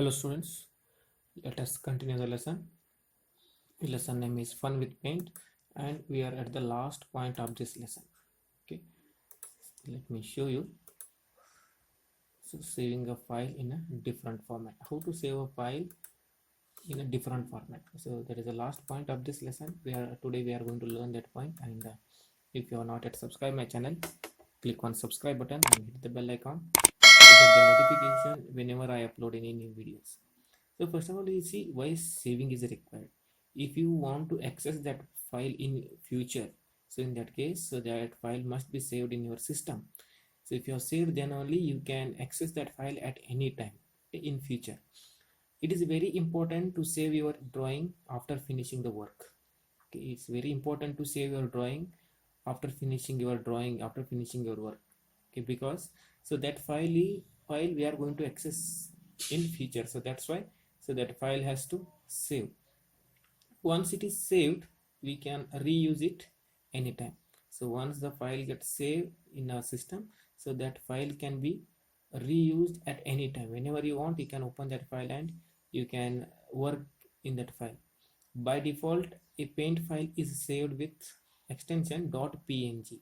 Hello students, let us continue the lesson. The lesson name is Fun with Paint and we are at the last point of this lesson. Okay, let me show you. So saving a file in a different format. How to save a file in a different format. So that is the last point of this lesson. Today we are going to learn that point. And if you are not yet subscribed my channel, click on subscribe button and hit the bell icon to get the notification whenever I upload any new videos. So first of all, you see why saving is required. If you want to access that file in future, so in that case, so that file must be saved in your system. So if you have saved, then only you can access that file at any time in future. It is very important to save your drawing after finishing the work. Okay, it's very important to save your drawing after finishing your drawing, after finishing your work. Okay, because so that file we are going to access in future. So that's why so that file has to save. Once it is saved, we can reuse it anytime. So once the file gets saved in our system, so that file can be reused at any time. Whenever you want, you can open that file and you can work in that file. By default, a paint file is saved with extension .png.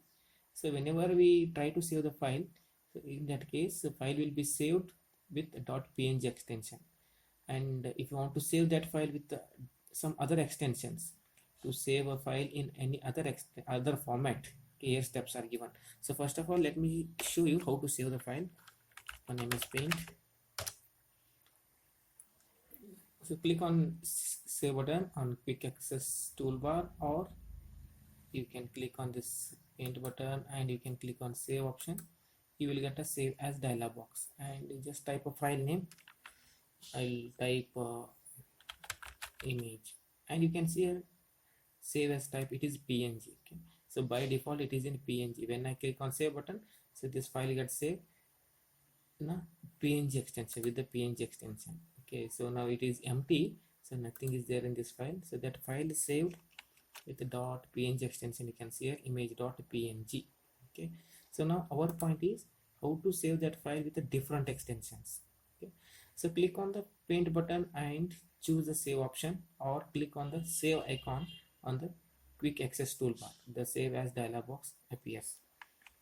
So whenever we try to save the file, so in that case the file will be saved with .png extension. And if you want to save that file with some other extensions, to save a file in any other format, here steps are given. So first of all, let me show you how to save the file on MS Paint. So click on save button on quick access toolbar, or you can click on this paint button and you can click on save option. You will get a save as dialog box and just type a file name. I'll type image, and you can see here save as type, it is PNG. Okay, so by default it is in PNG. When I click on save button, so this file gets saved in a PNG extension with the PNG extension. Okay, so now it is empty, so nothing is there in this file. So that file is saved with the .png extension. You can see here image.png. Okay, so now our point is how to save that file with the different extensions. Okay, so click on the paint button and choose the save option, or click on the save icon on the quick access toolbar. The save as dialog box appears.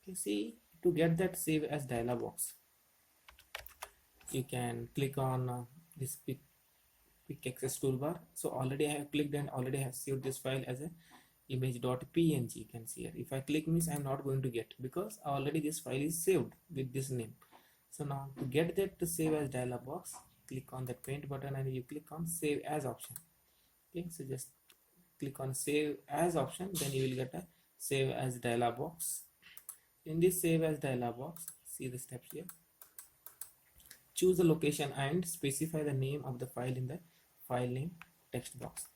Okay, see, to get that save as dialog box, you can click on this quick access toolbar. So already I have clicked and already have saved this file as a image.png. You can see here, if I click means I'm not going to get, because already this file is saved with this name. So now to get that to save as dialog box, click on the paint button and you click on save as option. Okay, so just click on save as option, then you will get a save as dialog box. In this save as dialog box, see the steps here. Choose the location and specify the name of the file in the file name text box.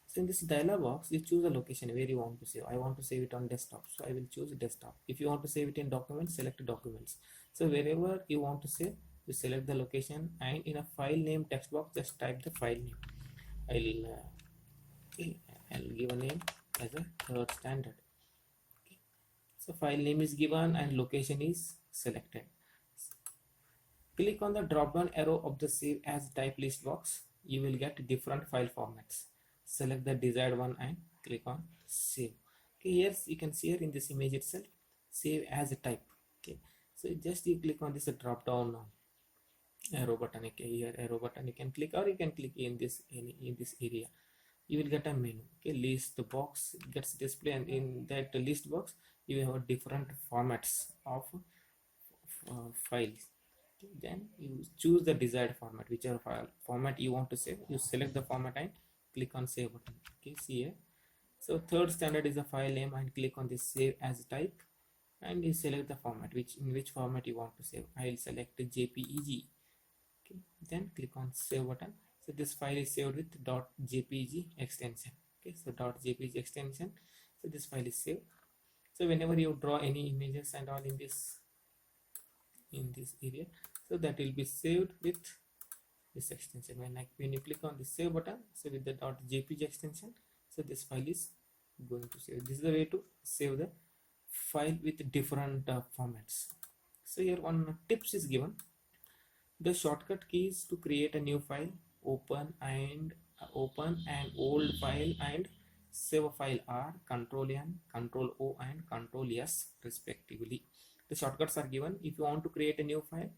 So in this dialog box, you choose a location where you want to save. I want to save it on desktop, so I will choose desktop. If you want to save it in documents, select documents. So wherever you want to save, you select the location, and in a file name text box, just type the file name. I'll give a name as a third standard. Okay. So file name is given and location is selected. Click on the drop down arrow of the save as type list box. You will get different file formats. Select the desired one and click on save. Okay, here you can see here in this image itself, save as a type. Okay, so just you click on this drop down arrow button. Okay, here arrow button you can click, or you can click in this area. You will get a menu. Okay, list box gets displayed, and in that list box you will have different formats of files. Then you choose the desired format, whichever file format you want to save. You select the format and click on save button. Okay, see here, so third standard is the file name, and click on this save as type and you select the format, in which format you want to save. I will select JPEG. Okay, then click on save button. So this file is saved with .jpg extension. Okay, so .jpg extension, so this file is saved. So whenever you draw any images and all in this area, so that will be saved with this extension. When you click on the save button, so with the .jpg extension, so this file is going to save. This is the way to save the file with different formats. So here one tips is given. The shortcut keys to create a new file, open an old file and save a file are Control N, Control O and Control S respectively. The shortcuts are given. If you want to create a new file,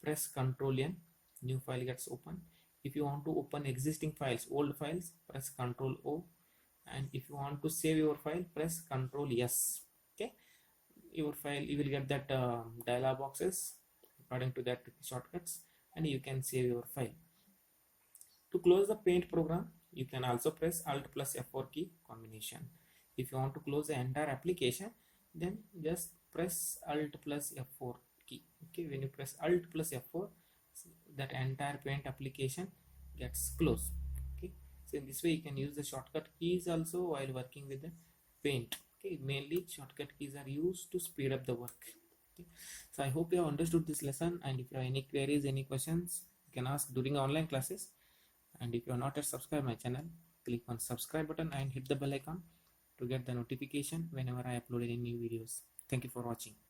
press Control N, new file gets open. If you want to open existing files, old files, press Control O, and if you want to save your file, press Control S. Okay, your file, you will get that dialog boxes according to that shortcuts, and you can save your file. To close the Paint program, you can also press Alt plus F4 key combination. If you want to close the entire application, then just press Alt plus F4 key. Okay, when you press Alt plus F4, that entire Paint application gets closed. Okay, so in this way you can use the shortcut keys also while working with the Paint. Okay, mainly shortcut keys are used to speed up the work. Okay, so I hope you have understood this lesson, and if you have any queries, any questions, you can ask during online classes. And if you are not yet subscribed my channel, click on subscribe button and hit the bell icon to get the notification whenever I upload any new videos. Thank you for watching.